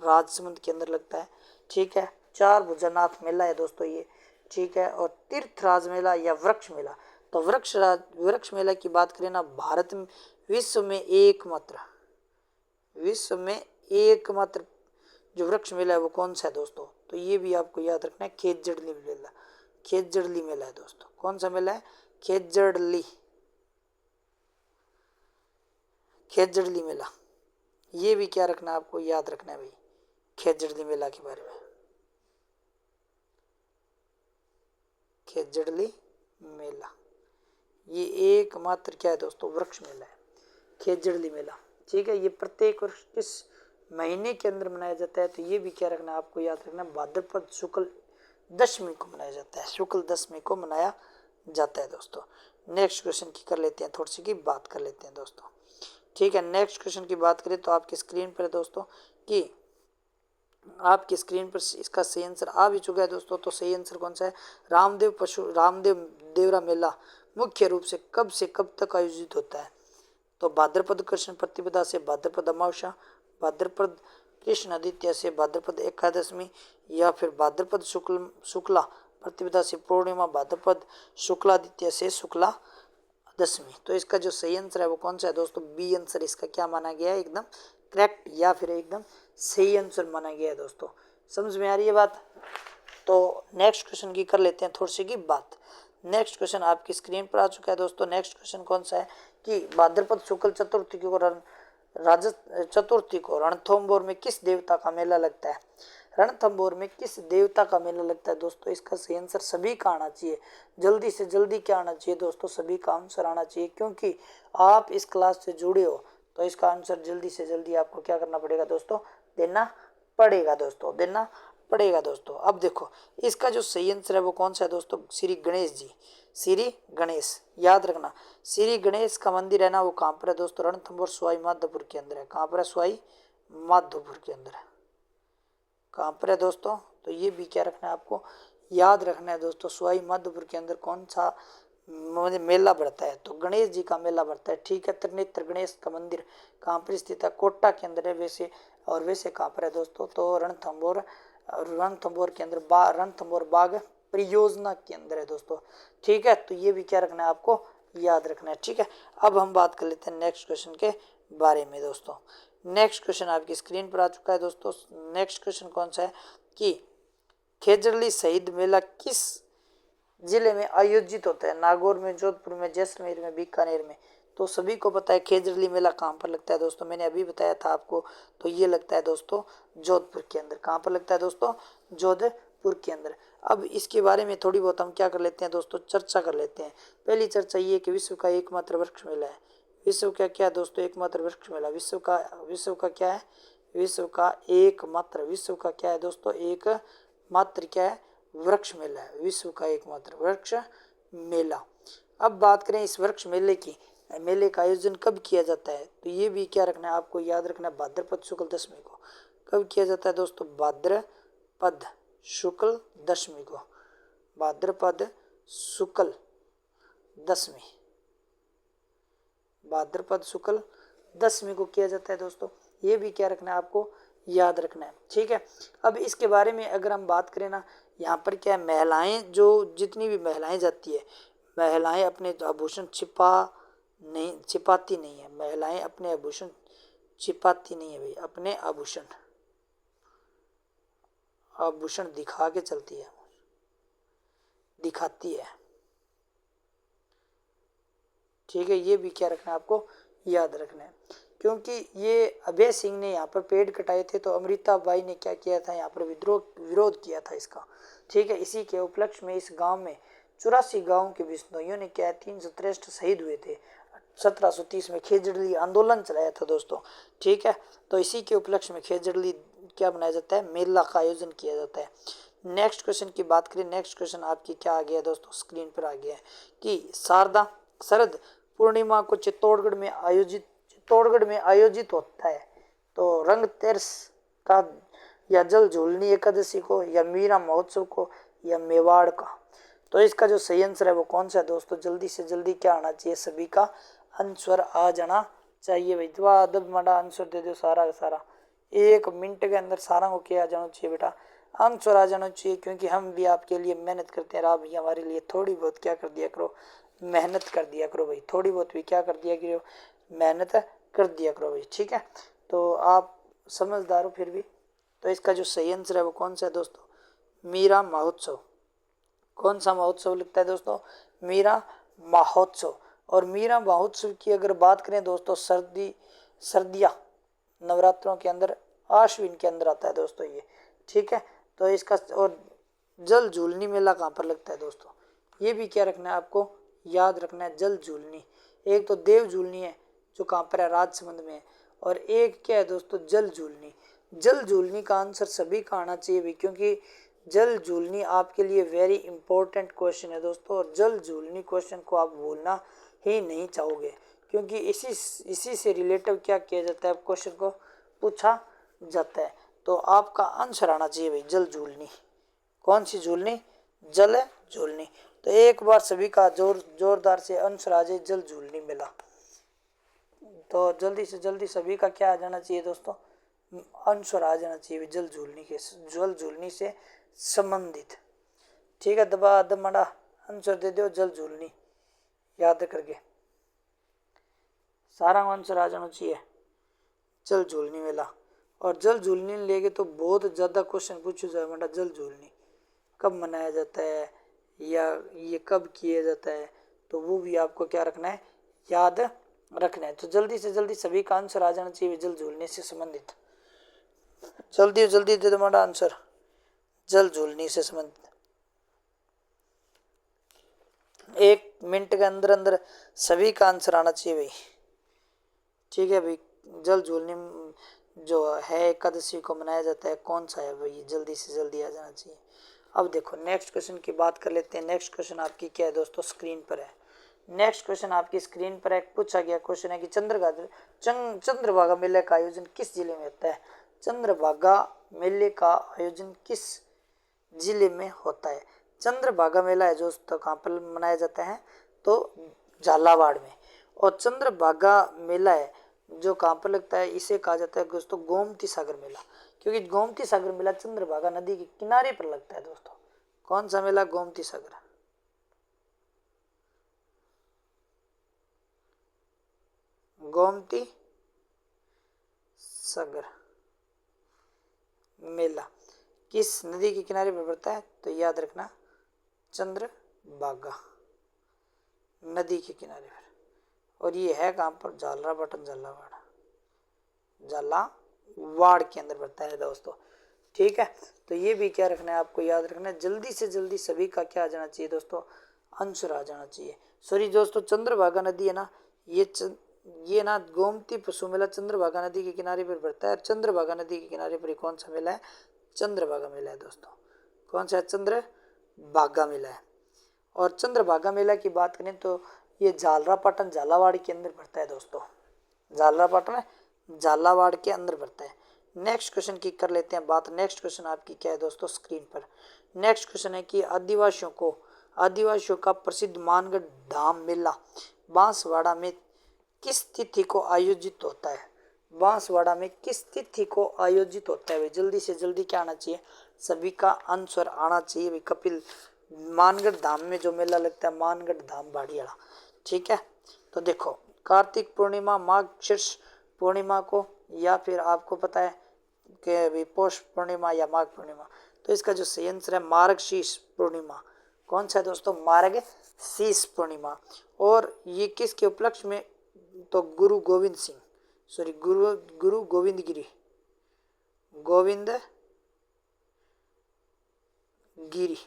राजसमंद के अंदर लगता है, ठीक है। चार भुजानाथ मेला है दोस्तों ये, ठीक है। और तीर्थराज मेला या वृक्ष मेला, तो वृक्ष मेला की बात करें ना, भारत में विश्व में एकमात्र जो वृक्ष मेला है वो कौन सा है दोस्तों, तो ये भी आपको याद रखना है, खेजड़ली मेला। खेजड़ली मेला है दोस्तों, कौन सा मेला है, खेजड़ली मेला। ये भी क्या रखना है आपको, याद रखना है भाई, खेजड़ली मेला के बारे में। खेजड़ली मेला ये एकमात्र क्या है दोस्तों, वृक्ष मेला है, खेजड़ली मेला। ठीक है, ये प्रत्येक वर्ष किस महीने के अंदर मनाया जाता है, तो ये भी क्या रखना है आपको, याद रखना, भाद्रपद शुक्ल दशमी को मनाया जाता है, शुक्ल दशमी को मनाया जाता है दोस्तों। नेक्स्ट क्वेश्चन की कर लेते हैं, थोड़ी सी की बात कर लेते हैं दोस्तों। ठीक है, नेक्स्ट क्वेश्चन की बात करें तो आपकी स्क्रीन पर है दोस्तों, कि आपकी स्क्रीन पर इसका सही आंसर आ भी चुका है दोस्तों। तो सही आंसर कौन सा है, रामदेव देवरा मेला मुख्य रूप से कब कब तक आयोजित होता है, तो भाद्रपद कृष्ण प्रतिपदा से भाद्रपद अमावस्या, भाद्रपद कृष्ण आदित्य से भाद्रपद एकादशमी, या फिर भाद्रपद शुक्ला प्रतिपदा से पूर्णिमा, भाद्रपद शुक्लादित्य से शुक्ला दशमी। तो इसका जो सही आंसर है वो कौन सा है दोस्तों, बी आंसर इसका क्या माना गया है, एकदम करेक्ट या फिर एकदम सही आंसर माना गया है दोस्तों। समझ में आ रही है बात। तो नेक्स्ट क्वेश्चन की कर लेते हैं थोड़ी सी की बात। नेक्स्ट क्वेश्चन आपकी स्क्रीन पर आ चुका है दोस्तों। नेक्स्ट क्वेश्चन कौन सा है, कि भाद्रपद शुक्ल चतुर्थी को रणथंभौर में किस देवता का मेला लगता है, रणथंभौर में किस देवता का मेला लगता है दोस्तों। इसका सही आंसर सभी का आना चाहिए, जल्दी से जल्दी क्या आना चाहिए दोस्तों, सभी का आंसर आना चाहिए, क्योंकि आप इस क्लास से जुड़े हो, तो इसका आंसर जल्दी से जल्दी आपको क्या करना पड़ेगा दोस्तों, देना पड़ेगा दोस्तों। अब देखो इसका जो सही आंसर है वो कौन सा है दोस्तों, श्री गणेश जी, श्री गणेश। याद रखना, श्री गणेश का मंदिर है ना, वो कहाँ पर है दोस्तों, रणथंभौर सवाई माधोपुर के अंदर है। कहाँ पर है, सवाई माधोपुर के अंदर है। कहाँ पर है दोस्तों, तो ये भी क्या रखना है आपको, याद रखना है दोस्तों, सवाई माधोपुर के अंदर कौन सा मेला बढ़ता है, तो गणेश जी का मेला बढ़ता है। ठीक है, त्रिनेत्र गणेश का मंदिर कहाँ पर स्थित है, कोटा के अंदर है। वैसे कहाँ पर है दोस्तों, तो रणथंभौर के अंदर रणथंभौर बाग परियोजना के अंदर है दोस्तों। ठीक है, तो ये भी क्या रखना है आपको, याद रखना है। ठीक है, अब हम बात कर लेते हैं नेक्स्ट क्वेश्चन के बारे में दोस्तों। नेक्स्ट क्वेश्चन आपकी स्क्रीन पर आ चुका है दोस्तों। नेक्स्ट क्वेश्चन कौन सा है, कि खेजड़ली शहीद मेला किस जिले में आयोजित होता है, नागौर में, जोधपुर में, जैसलमेर में, बीकानेर में। तो सभी को पता है खेजड़ली मेला कहाँ पर लगता है दोस्तों, मैंने अभी बताया था आपको, तो ये लगता है दोस्तों जोधपुर के अंदर। कहाँ पर लगता है दोस्तों, जोधपुर के अंदर। अब इसके बारे में थोड़ी बहुत हम क्या कर लेते हैं दोस्तों, चर्चा कर लेते हैं। पहली चर्चा ये कि विश्व का एकमात्र वृक्ष मेला है, विश्व का क्या दोस्तों, एकमात्र वृक्ष मेला, विश्व का क्या है, विश्व का क्या है दोस्तों, एक मात्र क्या है, वृक्ष मेला है, विश्व का एकमात्र वृक्ष मेला। अब बात करें इस वृक्ष मेले का आयोजन कब किया जाता है, तो ये भी क्या रखना है आपको, याद रखना है, भाद्रपद शुक्ल दशमी को। कब किया जाता है दोस्तों, भाद्रपद शुक्ल दशमी को, भाद्रपद शुक्ल दशमी को किया जाता है दोस्तों। ये भी क्या रखना है आपको, याद रखना है। ठीक है, अब इसके बारे में अगर हम बात करें ना, यहाँ पर क्या है, महिलाएं जो जितनी भी महिलाएं जाती है, महिलाएं अपने आभूषण छिपाती नहीं है, महिलाएं अपने आभूषण छिपाती नहीं है भाई, अपने आभूषण दिखा के चलती है, दिखाती है। ठीक है, ये भी क्या रखना है आपको, याद रखना है, क्योंकि ये अभय सिंह ने यहाँ पर पेड़ कटाए थे, तो अमृता बाई ने क्या किया था, यहाँ पर विरोध किया था इसका। ठीक है, इसी के उपलक्ष्य में इस गांव में 84 गाँव के बिश्नोइयों ने क्या 363 शहीद हुए थे। 1730 में खेजड़ली आंदोलन चलाया था दोस्तों। ठीक है, तो इसी के उपलक्ष्य में खेजड़ली क्या बनाया जाता है, मेला का आयोजन किया जाता है। नेक्स्ट क्वेश्चन की बात करें, नेक्स्ट क्वेश्चन आपकी क्या आ गया दोस्तों, स्क्रीन पर आ गया है, कि शारदा शरद पूर्णिमा को चित्तौड़गढ़ में आयोजित होता है, तो रंग तेरस का, या जल झूलनी एकादशी को, या मीरा महोत्सव को, या मेवाड़ का। तो इसका जो सही आंसर है वो कौन सा है दोस्तों, जल्दी से जल्दी क्या आना चाहिए, सभी का आंसर आ जाना चाहिए भाई। दब मड़ा आंसर दे दो सारा का सारा, 1 मिनट के अंदर सारा को क्या आ जाना चाहिए बेटा, आंसर आ जाना चाहिए, क्योंकि हम भी आपके लिए मेहनत करते हैं। आप भी हमारे लिए थोड़ी बहुत क्या कर दिया करो, मेहनत कर दिया करो भाई, थोड़ी बहुत भी क्या कर दिया करो, मेहनत कर दिया करो भाई, ठीक है। तो आप समझदार हो फिर भी। तो इसका जो सही आंसर है वो कौन सा है दोस्तों, मीरा महोत्सव। कौन सा महोत्सव लिखता है दोस्तों, मीरा महोत्सव। और मीरा महोत्सव की अगर बात करें दोस्तों, सर्दियाँ नवरात्रों के अंदर आश्विन के अंदर आता है दोस्तों ये, ठीक है। तो इसका और जल झूलनी मेला कहाँ पर लगता है दोस्तों, ये भी क्या रखना है आपको, याद रखना है। जल झूलनी, एक तो देव झूलनी है जो कहाँ पर है, राजसमंद में है, और एक क्या है दोस्तों, जल झूलनी। जल झूलनी का आंसर सभी का आना चाहिए भी, क्योंकि जल झूलनी आपके लिए वेरी इंपॉर्टेंट क्वेश्चन है दोस्तों। और जल झूलनी क्वेश्चन को आप भूलना ही नहीं चाहोगे, क्योंकि इसी से रिलेटिव क्या किया जाता है, क्वेश्चन को पूछा जाता है। तो आपका आंसर आना चाहिए भाई जल झूलनी। कौन सी झूलनी, जल झूलनी। तो एक बार सभी का जोरदार से आंसर आ जाए, जल झूलनी मेला। तो जल्दी से जल्दी सभी का क्या आ जाना चाहिए दोस्तों, आंसर आ जाना चाहिए जल झूलनी के, जल झूलनी से संबंधित, ठीक है। दबा दमड़ा आंसर दे दो जल झूलनी, याद करके सारा आंसर आ जाना चाहिए जल झूलनी मेला। और जल झूलनी लेके तो बहुत ज़्यादा क्वेश्चन पूछे जाए बेटा, जल झूलनी कब मनाया जाता है या ये कब किया जाता है, तो वो भी आपको क्या रखना है, याद रखना है। तो जल्दी से जल्दी सभी का आंसर आ जाना चाहिए जल झूलने से संबंधित। जल्दी जल्दी दे दो हमारा आंसर, जल झूलने से संबंधित। 1 मिनट के अंदर अंदर सभी का आंसर आना चाहिए भाई, ठीक है भाई। जल झूलनी जो है एकादशी को मनाया जाता है, कौन सा है भाई, जल्दी से जल्दी आ जाना चाहिए। अब देखो नेक्स्ट क्वेश्चन की बात कर लेते हैं। नेक्स्ट क्वेश्चन आपकी क्या है दोस्तों, स्क्रीन पर है। नेक्स्ट क्वेश्चन आपकी स्क्रीन पर एक पूछा गया क्वेश्चन है कि चंद्रभागा मेले का आयोजन किस जिले में होता है। चंद्रभागा मेले का आयोजन किस जिले में होता है। चंद्रभागा मेला है जो कहाँ पर मनाया जाता है, तो झालावाड़ में। और चंद्रभागा मेला है जो कहाँ पर लगता है, इसे कहा जाता है दोस्तों गोमती सागर मेला, क्योंकि गोमती सागर मेला चंद्रभागा नदी के किनारे पर लगता है दोस्तों। कौन सा मेला, गोमती सागर, गोमती सागर मेला किस नदी के किनारे पर पड़ता है, तो याद रखना चंद्रभागा नदी के किनारे पर। और ये है कहाँ पर, झालरापाटन झालावाड़ के अंदर पड़ता है दोस्तों, ठीक है। तो ये भी क्या रखना है आपको, याद रखना है। जल्दी से जल्दी सभी का क्या आ जाना चाहिए दोस्तों, आंसर आ जाना चाहिए। सॉरी दोस्तों, चंद्रभागा नदी है ना, ये ना गोमती पशु मेला चंद्रभागा नदी के किनारे पर पड़ता है। चंद्रभागा नदी के किनारे पर कौन सा मेला है, चंद्रभागा मेला है दोस्तों। कौन सा है, चंद्रभागा मेला है। और चंद्रभागा मेला की बात करें तो ये झालरापाटन झालावाड़ के अंदर पड़ता है दोस्तों, झालरापाटन झालावाड़ के अंदर पड़ता है। नेक्स्ट क्वेश्चन की कर लेते हैं बात। नेक्स्ट क्वेश्चन आपकी क्या है दोस्तों, स्क्रीन पर। नेक्स्ट क्वेश्चन है कि आदिवासियों का प्रसिद्ध मानगढ़ धाम मेला बांसवाड़ा में किस तिथि को आयोजित होता है। बांसवाड़ा में किस तिथि को आयोजित होता है, जल्दी से जल्दी क्या आना चाहिए, सभी का आंसर आना चाहिए भाई। कपिल मानगढ़ धाम में जो मेला लगता है, मानगढ़ धाम बाड़ियाड़ा, ठीक है। तो देखो कार्तिक पूर्णिमा, माघ शीर्ष पूर्णिमा को, या फिर आपको पता है कि पौष पूर्णिमा या माघ पूर्णिमा। तो इसका जो सही आंसर है मार्गशीर्ष पूर्णिमा। कौन सा है दोस्तों, मार्गशीर्ष पूर्णिमा। और ये किसके उपलक्ष्य में, तो गुरु गोविंद गिरी,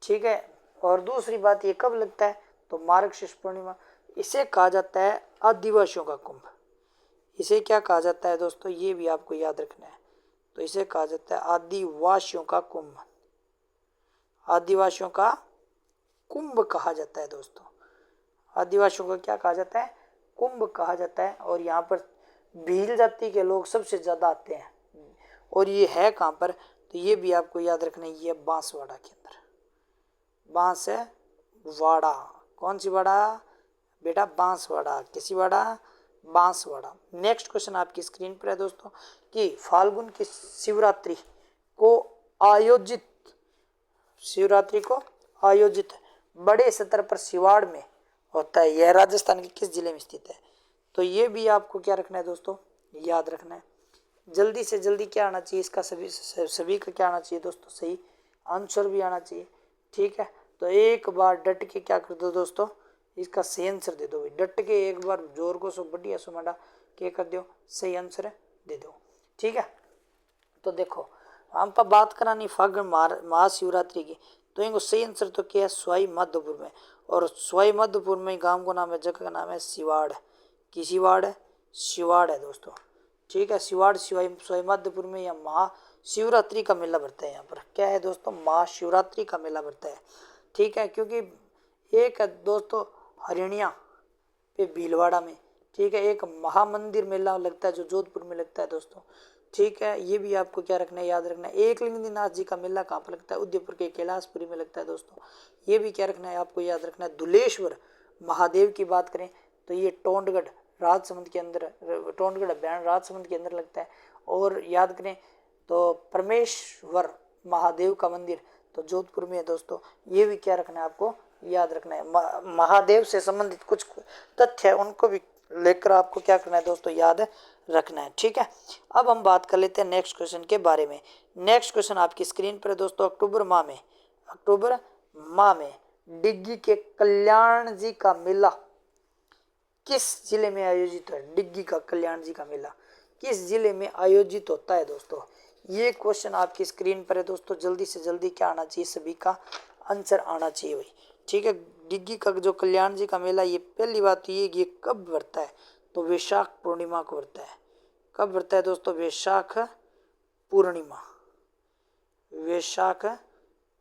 ठीक है। और दूसरी बात, ये कब लगता है, तो मार्गशीर्ष पूर्णिमा। इसे कहा जाता है आदिवासियों का कुंभ। इसे क्या कहा जाता है दोस्तों, ये भी आपको याद रखना है। तो इसे कहा जाता है आदिवासियों का कुंभ, आदिवासियों का कुंभ कहा जाता है दोस्तों। आदिवासियों का क्या कहा जाता है, कुंभ कहा जाता है। और यहाँ पर भील जाति के लोग सबसे ज़्यादा आते हैं। और ये है कहाँ पर, तो ये भी आपको याद रखना है, ये बांसवाड़ा के अंदर, बांसवाड़ा। कौन सी वाड़ा बेटा, बांसवाड़ा। किसी वाड़ा, बांसवाड़ा। नेक्स्ट क्वेश्चन आपकी स्क्रीन पर है दोस्तों कि फाल्गुन की शिवरात्रि को आयोजित बड़े स्तर पर सिवाड़ में होता है, यह राजस्थान के किस जिले में स्थित है। तो ये भी आपको क्या रखना है दोस्तों, याद रखना है। जल्दी से जल्दी क्या आना चाहिए इसका, सभी का क्या आना चाहिए दोस्तों, सही आंसर भी आना चाहिए। ठीक है, तो एक बार डट के क्या कर दो दोस्तों, इसका सही आंसर दे दो भाई, डट के एक बार जोर को सो बढ़िया सो मंडा क्या कर दो, सही आंसर दे दो। ठीक है, तो देखो हम पर बात करानी फागण महाशिवरात्रि की, तो इनको सही आंसर तो क्या है, सवाई माधोपुर में। और सवाई माधोपुर में गांव का नाम है, जगह का नाम है सिवाड़। की सिवाड़ है, सिवाड़ है दोस्तों। ठीक है, सिवाड़ सवाई माधोपुर में यह महाशिवरात्रि का मेला भरता है। यहाँ पर क्या है दोस्तों, महाशिवरात्रि का मेला भरता है। ठीक है, क्योंकि एक है दोस्तों हरियाणा पे भीलवाड़ा में, ठीक है, एक महामंदिर मेला लगता है जो जोधपुर में लगता है दोस्तों। ठीक है, ये भी आपको क्या रखना है, याद रखना है। एक लिंगनाथ जी का मेला कहाँ पर लगता है, उदयपुर के कैलाशपुरी में लगता है दोस्तों। ये भी क्या रखना है, आपको याद रखना है। दुलेश्वर महादेव की बात करें तो ये टोंडगढ़ राजसमंद के अंदर, टोंडगढ़ अभ्यारण राजसमंद के अंदर लगता है। और याद करें तो परमेश्वर महादेव का मंदिर तो जोधपुर में है दोस्तों। ये भी क्या रखना है, आपको याद रखना है। महादेव से संबंधित कुछ तथ्य है उनको भी लेकर आपको क्या करना है दोस्तों, याद रखना है। ठीक है, अब हम बात कर लेते हैं नेक्स्ट क्वेश्चन के बारे में। नेक्स्ट क्वेश्चन आपकी स्क्रीन पर है दोस्तों। अक्टूबर माह में डिग्गी के कल्याण जी का मेला किस जिले में आयोजित है। डिग्गी का कल्याण जी का मेला किस जिले में आयोजित होता है दोस्तों। ये क्वेश्चन आपकी स्क्रीन पर है दोस्तों। जल्दी से जल्दी क्या आना चाहिए, सभी का आंसर आना चाहिए भाई। ठीक है, डिग्गी का जो कल्याण जी का मेला, ये पहली बात तो ये कब बढ़ता है, तो वैशाख पूर्णिमा को बढ़ता है। कब बढ़ता है दोस्तों, वैशाख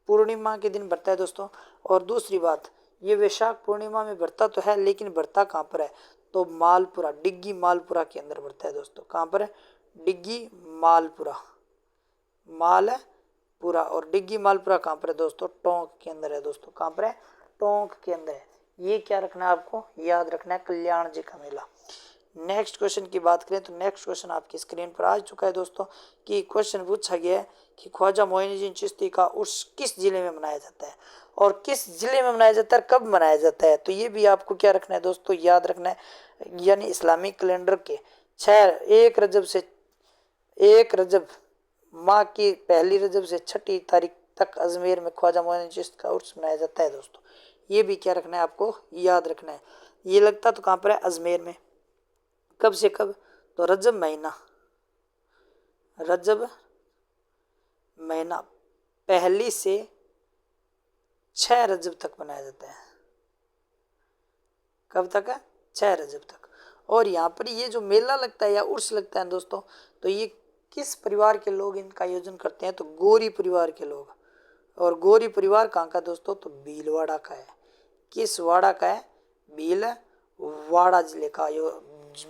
पूर्णिमा के दिन बढ़ता है दोस्तों। और दूसरी बात, ये वैशाख पूर्णिमा में बढ़ता तो है, लेकिन बढ़ता कहाँ पर है, तो मालपुरा, डिग्गी मालपुरा के अंदर बढ़ता है दोस्तों। कहाँ पर है, डिग्गी मालपुरा। और डिग्गी मालपुरा कहाँ पर है दोस्तों, टोंक के अंदर है दोस्तों। कहाँ पर है, टोंक के अंदर है। ये क्या रखना है, आपको याद रखना है, कल्याण जी का मेला। नेक्स्ट क्वेश्चन की बात करें तो नेक्स्ट क्वेश्चन आपकी स्क्रीन पर आ चुका है दोस्तों कि क्वेश्चन पूछा गया है कि ख्वाजा मोइनुद्दीन चिश्ती का उर्स किस जिले में मनाया जाता है और किस जिले में मनाया जाता है, कब मनाया जाता है। तो ये भी आपको क्या रखना है दोस्तों, याद रखना है। यानी इस्लामिक कैलेंडर के 1 रजब माह की पहली रजब से 6 तारीख तक अजमेर में ख्वाजा मोइनुद्दीन चिश्ती का उर्स मनाया जाता है दोस्तों। ये भी क्या रखना है, आपको याद रखना है। ये लगता तो कहाँ पर है, अजमेर में। कब से कब, तो रजब महीना पहली से 6 रजब तक मनाया जाता है। कब तक है, 6 रजब तक। और यहाँ पर ये जो मेला लगता है या उर्स लगता है दोस्तों, तो ये किस परिवार के लोग इनका आयोजन करते हैं, तो गौरी परिवार के लोग। और गौरी परिवार कहाँ का दोस्तों, तो भीलवाड़ा का है। किस वाड़ा का है, भीलवाड़ा जिले का।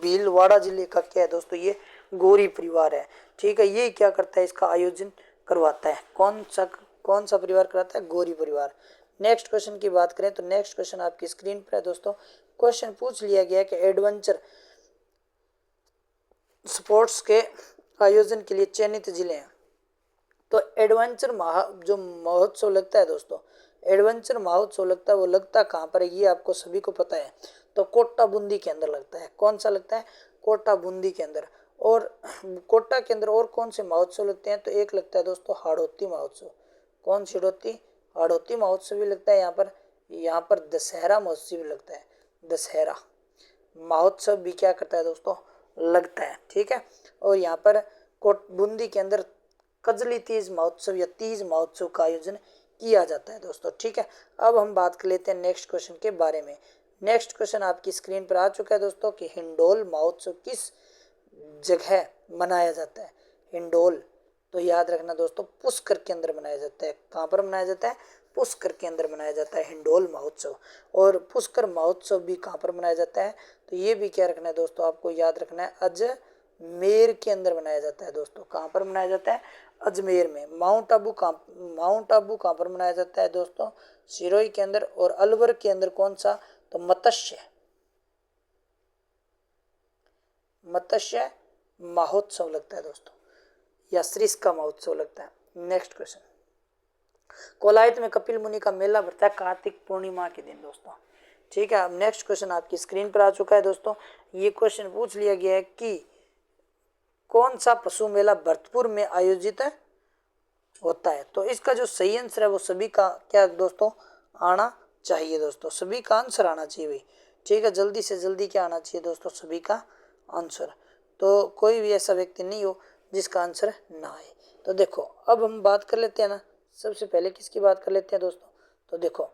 भीलवाड़ा जिले का क्या है दोस्तों, ये गौरी परिवार है। ठीक है, ये क्या करता है, इसका आयोजन करवाता है। कौन सा परिवार कराता है, गौरी परिवार। नेक्स्ट क्वेश्चन की बात करें तो नेक्स्ट क्वेश्चन आपकी स्क्रीन पर है दोस्तों। क्वेश्चन पूछ लिया गया कि एडवेंचर स्पोर्ट्स के आयोजन के लिए चयनित जिले हैं। तो एडवेंचर जो महोत्सव लगता है दोस्तों, एडवेंचर महोत्सव लगता है, वो लगता कहाँ पर है, ये आपको सभी को पता है। तो कोटा बूंदी के अंदर लगता है। कौन सा लगता है, कोटा बूंदी के अंदर। और कोटा के अंदर और कौन से महोत्सव लगते हैं, तो एक लगता है दोस्तों हाड़ौती महोत्सव। कौन सी हाड़ौती महोत्सव भी लगता है। यहाँ पर दशहरा महोत्सव भी लगता है। दशहरा महोत्सव भी क्या करता है दोस्तों, लगता है। ठीक है, और यहाँ पर बूंदी के अंदर कजली तीज महोत्सव या तीज महोत्सव का आयोजन किया जाता है दोस्तों। ठीक है, अब हम बात कर लेते हैं नेक्स्ट क्वेश्चन के बारे में। नेक्स्ट क्वेश्चन आपकी स्क्रीन पर आ चुका है दोस्तों कि हिंडोल महोत्सव किस जगह मनाया जाता है। हिंडोल, तो याद रखना दोस्तों, पुष्कर के अंदर मनाया जाता है। कहाँ पर मनाया जाता है, पुष्कर के अंदर मनाया जाता है हिंडोल महोत्सव। और पुष्कर महोत्सव भी कहाँ पर मनाया जाता है, तो ये भी क्या रखना है दोस्तों, आपको याद रखना है, अजमेर के अंदर मनाया जाता है दोस्तों। कहाँ पर मनाया जाता है, अजमेर में। माउंट आबू कहाँ पर मनाया जाता है दोस्तों, सिरोही के अंदर। और अलवर के अंदर कौन सा, तो मत्स्य महोत्सव लगता है दोस्तों, या श्रीष का महोत्सव लगता है। नेक्स्ट क्वेश्चन, कोलायत में कपिल मुनि का मेला भरता है कार्तिक पूर्णिमा के दिन दोस्तों। ठीक है, अब नेक्स्ट क्वेश्चन आपकी स्क्रीन पर आ चुका है दोस्तों। ये क्वेश्चन पूछ लिया गया है कि कौन सा पशु मेला भरतपुर में आयोजित होता है। तो इसका जो सही आंसर है वो सभी का क्या दोस्तों आना चाहिए दोस्तों, सभी का आंसर आना चाहिए भाई। ठीक है, जल्दी से जल्दी क्या आना चाहिए दोस्तों, सभी का आंसर। तो कोई भी ऐसा व्यक्ति नहीं हो जिसका आंसर ना आए। तो देखो अब हम बात कर लेते हैं ना, सबसे पहले किसकी बात कर लेते हैं दोस्तों। तो देखो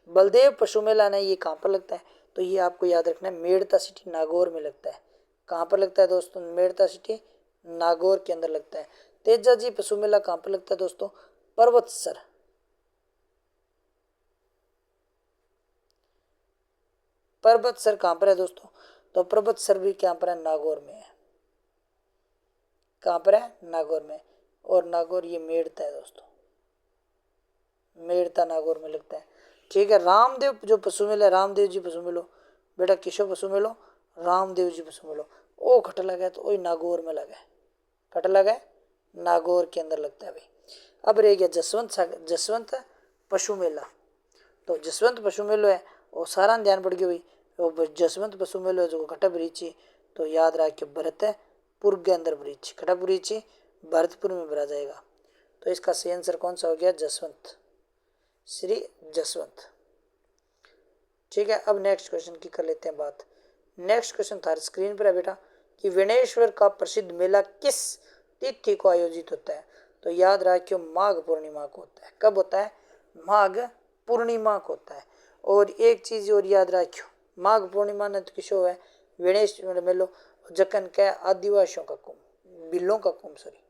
बलदेव पशु मेला ना, ये कहाँ पर लगता है। तो ये आपको याद रखना है, मेड़ता सिटी नागौर में लगता है। कहाँ पर लगता है दोस्तों, मेड़ता सिटी नागौर के अंदर लगता है। तेजा जी पशु मेला कहाँ पर लगता है दोस्तों, पर्वतसर। पर्वतसर कहाँ पर है दोस्तों, तो पर्वतसर भी कहाँ पर है, नागौर में है। कहाँ पर है, नागौर में। और नागौर ये मेड़ता है दोस्तों, मेड़ता नागौर में लगता है। ठीक है, रामदेव जो पशु मेला, रामदेव जी पशु मेलो बेटा, किशो पशु मेलो, रामदेव जी पशु मेलो ओ खट लगा है, तो वही नागौर में लगा है, खट लगा है, नागौर के अंदर लगता है भाई। अब रह गया जसवंत पशु मेला। तो जसवंत पशु मेलो है वो सारा ध्यान पड़ गया भाई, वो जसवंत पशु मेलो है जो खटा बरीची। तो याद रखियो भरतपुर के अंदर बरीची, खटा बरीची भरतपुर में भरा जाएगा। तो इसका सही आंसर कौन सा हो गया, जसवंत, श्री जसवंत। ठीक है, अब नेक्स्ट क्वेश्चन की कर लेते हैं बात। नेक्स्ट क्वेश्चन था स्क्रीन पर है बेटा कि विनेश्वर का प्रसिद्ध मेला किस तिथि को आयोजित होता है। तो याद रखियो माघ पूर्णिमा को होता है। कब होता है, माघ पूर्णिमा को होता है। और एक चीज और याद रखियो, माघ पूर्णिमा ने तो किसो है, विनेश्वर मेलो जखन के आदिवासियों का कुंभ, बिल्लों का कुंभ सॉरी,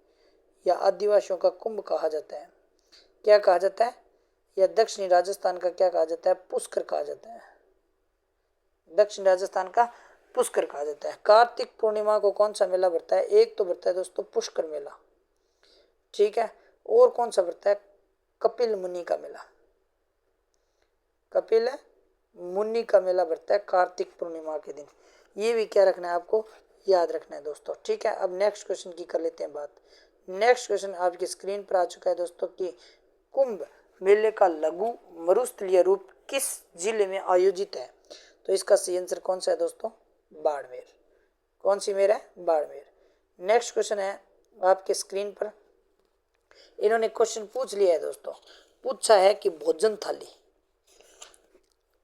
या आदिवासियों का कुंभ कहा जाता है। क्या कहा जाता है, या दक्षिणी राजस्थान का क्या कहा जाता है, पुष्कर कहा जाता है। दक्षिण राजस्थान का पुष्कर कहा जाता है। कार्तिक पूर्णिमा को कौन सा मेला भरता है, एक तो भरता है दोस्तों पुष्कर मेला। ठीक है, और कौन सा भरता है, कपिल मुनि का मेला, कपिल मुनि का मेला भरता है कार्तिक पूर्णिमा के दिन। ये भी क्या रखना है आपको, याद रखना है दोस्तों। ठीक है, अब नेक्स्ट क्वेश्चन की कर लेते हैं बात। नेक्स्ट क्वेश्चन आपकी स्क्रीन पर आ चुका है दोस्तों कि कुंभ मेले का लघु मरुस्थलीय रूप किस जिले में आयोजित है। तो इसका सही आंसर कौन सा है दोस्तों, बाड़मेर। कौन सी मेर है, बाड़मेर। नेक्स्ट क्वेश्चन है आपके स्क्रीन पर, इन्होंने क्वेश्चन पूछ लिया है दोस्तों, पूछा है कि भोजन थाली,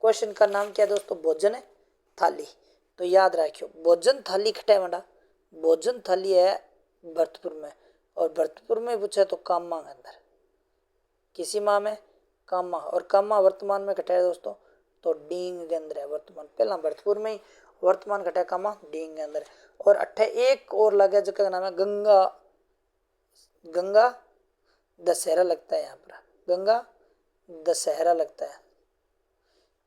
क्वेश्चन का नाम क्या है दोस्तों, भोजन थाली। तो याद रखियो भोजन थाली खटा मंडा, भोजन थाली है भरतपुर में, और भरतपुर में पूछा तो कामा के अंदर, किसी माह में, कामा। और कामा वर्तमान में घटा है दोस्तों, तो डींग के अंदर है वर्तमान, पहला भरतपुर में ही, वर्तमान घटा कामा डींग के अंदर। और अट्ठे एक और लगा जगह का नाम है गंगा, गंगा दशहरा लगता है यहाँ पर, गंगा दशहरा लगता है।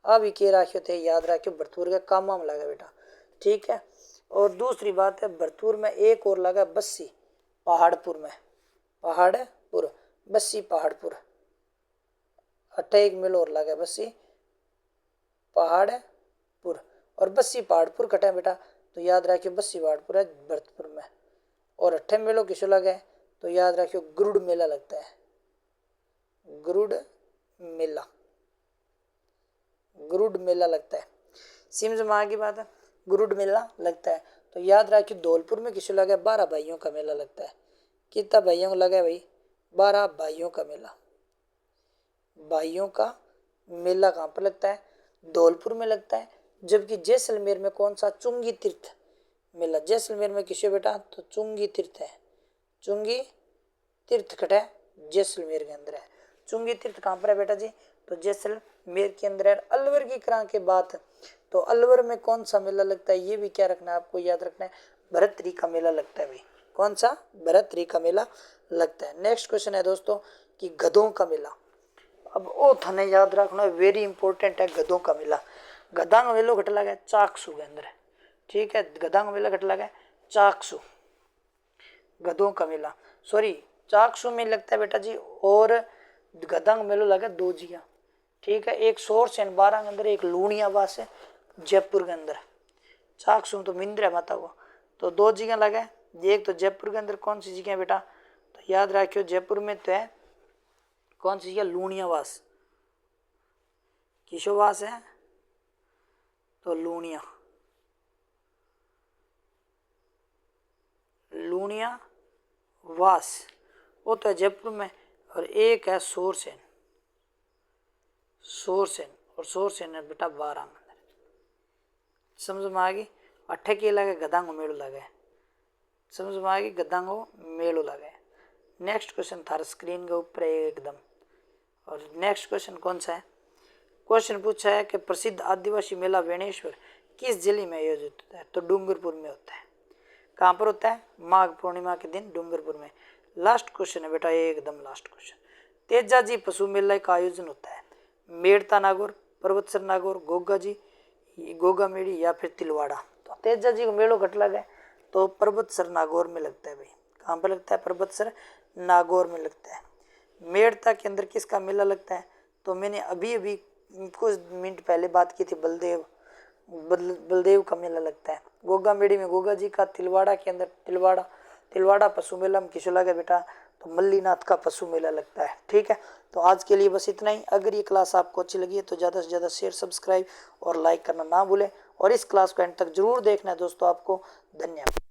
अब ये राखियो थे, याद रखियो भरतपुर का कामा में लगा बेटा। ठीक है, और दूसरी बात है भरतपुर में एक और लगा बस्सी, पहाड़पुर में, पहाड़पुर बस्सी पहाड़पुर, अट्ठे एक मिल और लगा बस्सी पहाड़पुर, और बस्सी पहाड़पुर कटा है बेटा। तो याद रखियो बस्सी पहाड़पुर है भरतपुर में। और अट्ठे मेलों किसो लगा है, तो याद रखियो गरुड़ मेला लगता है, गरुड़ मेला, गरुड़ मेला लगता है। सिमज में आगे बात है, गरुड़ मेला लगता है। तो याद रखियो धौलपुर में किसो लगा है, 12 भाइयों का मेला लगता है। कितना भाइयों को लगा है भाई, 12 भाइयों का मेला। भाइयों का मेला कहाँ पर लगता है, धौलपुर में लगता है। जबकि जैसलमेर में कौन सा, चुंगी तीर्थ मेला, जैसलमेर में किसो बेटा, तो चुंगी तीर्थ है, चुंगी तीर्थ खटा है जैसलमेर के अंदर है। चुंगी तीर्थ कहाँ पर है बेटा जी, तो जैसलमेर के अंदर है। अलवर की करा के बात, तो अलवर में कौन सा मेला लगता है, ये भी क्या रखना है आपको, याद रखना है भरतरी का मेला लगता है भाई। कौन सा, भरतरी का मेला लगता है। नेक्स्ट क्वेश्चन है दोस्तों कि गधों का मेला। अब ओ थाने याद रखना वेरी इंपॉर्टेंट है, गधों का मेला। गधा का मेलो घट लगा है चाकसू के अंदर है। ठीक है, गधा का मेला घट लगा है चाकसू, गधों का मेला सॉरी चाकसू में लगता है बेटा जी। और गधा का मेलो लगा दोजिया। ठीक है, एक सोर से 12 के अंदर, एक लूणियाबास है जयपुर के अंदर, चाकसू तो मिंद्र है माता को। तो 2 जगह लगे। एक तो जयपुर के अंदर कौन सी जगह है बेटा, तो याद रखियो जयपुर में तो है कौन सी जगह, लूणियावास, किशोवास है तो लूणिया, लूणिया वास वो तो है जयपुर में। और एक है सोरसेन, सोरसेन और सोरसेन है बेटा बारां मंदिर। समझ में आ गई। अट्ठे के लगे गदांगो मेड़ो लगे, समझ में आ गई, गदांगो मेड़ो लगे। नेक्स्ट क्वेश्चन थारा स्क्रीन के ऊपर है एकदम। और नेक्स्ट क्वेश्चन कौन सा है, क्वेश्चन पूछा है कि प्रसिद्ध आदिवासी मेला वेणेश्वर किस जिले में आयोजित होता है, तो डूंगरपुर में होता है। कहाँ पर होता है, माघ पूर्णिमा के दिन डूंगरपुर में। लास्ट क्वेश्चन है बेटा, एकदम लास्ट क्वेश्चन, तेजाजी पशु मेला का आयोजन होता है मेड़ता नागौर, पर्वतसर नागौर, गोगा जी, गोगा मेड़ी या फिर तिलवाड़ा। तो तेजा जी को मेड़ो घट लगा है तो पर्वतसर नागौर में लगता है भाई। कहाँ पर लगता है, पर्वतसर नागौर में लगता है। मेड़ता के अंदर किसका मेला लगता है, तो मैंने अभी अभी कुछ मिनट पहले बात की थी, बलदेव का मेला लगता है। गोगा मेड़ी में गोगा जी का, तिलवाड़ा के अंदर तिलवाड़ा पशु मेला में किसो लगा बेटा, तो मल्लीनाथ का पशु मेला लगता है। ठीक है, तो आज के लिए बस इतना ही। अगर ये क्लास आपको अच्छी लगी है तो ज़्यादा से ज़्यादा शेयर, सब्सक्राइब और लाइक करना ना भूलें, और इस क्लास को एंड तक जरूर देखना है दोस्तों। आपको धन्यवाद।